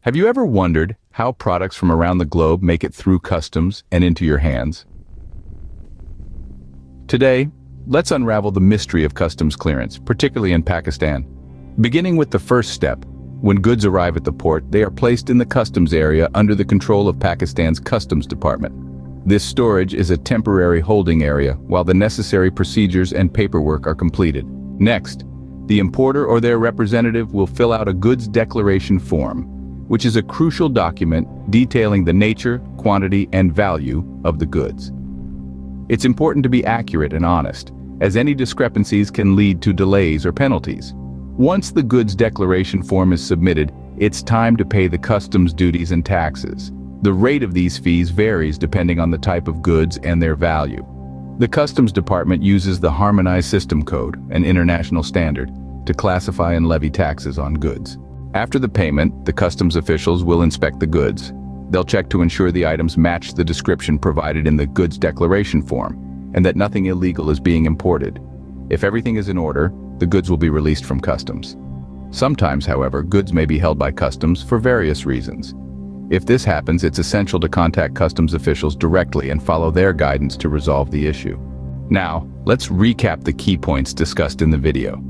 Have you ever wondered how products from around the globe make it through customs and into your hands? Today, let's unravel the mystery of customs clearance, particularly in Pakistan. Beginning with the first step, when goods arrive at the port, they are placed in the customs area under the control of Pakistan's Customs Department. This storage is a temporary holding area while the necessary procedures and paperwork are completed. Next, the importer or their representative will fill out a goods declaration form, which is a crucial document detailing the nature, quantity, and value of the goods. It's important to be accurate and honest, as any discrepancies can lead to delays or penalties. Once the goods declaration form is submitted, it's time to pay the customs duties and taxes. The rate of these fees varies depending on the type of goods and their value. The Customs Department uses the Harmonized System Code, an international standard, to classify and levy taxes on goods. After the payment, the customs officials will inspect the goods. They'll check to ensure the items match the description provided in the goods declaration form, and that nothing illegal is being imported. If everything is in order, the goods will be released from customs. Sometimes, however, goods may be held by customs for various reasons. If this happens, it's essential to contact customs officials directly and follow their guidance to resolve the issue. Now, let's recap the key points discussed in the video.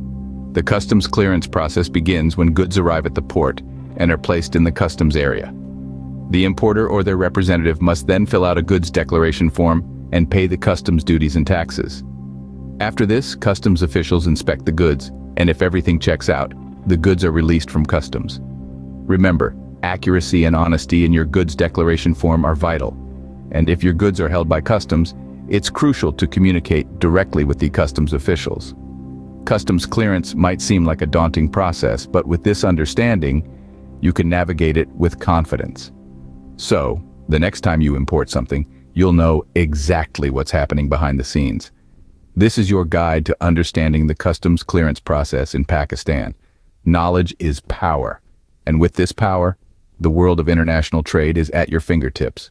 The customs clearance process begins when goods arrive at the port and are placed in the customs area. The importer or their representative must then fill out a goods declaration form and pay the customs duties and taxes. After this, customs officials inspect the goods, and if everything checks out, the goods are released from customs. Remember, accuracy and honesty in your goods declaration form are vital, and if your goods are held by customs, it's crucial to communicate directly with the customs officials. Customs clearance might seem like a daunting process, but with this understanding, you can navigate it with confidence. So, the next time you import something, you'll know exactly what's happening behind the scenes. This is your guide to understanding the customs clearance process in Pakistan. Knowledge is power, and with this power, the world of international trade is at your fingertips.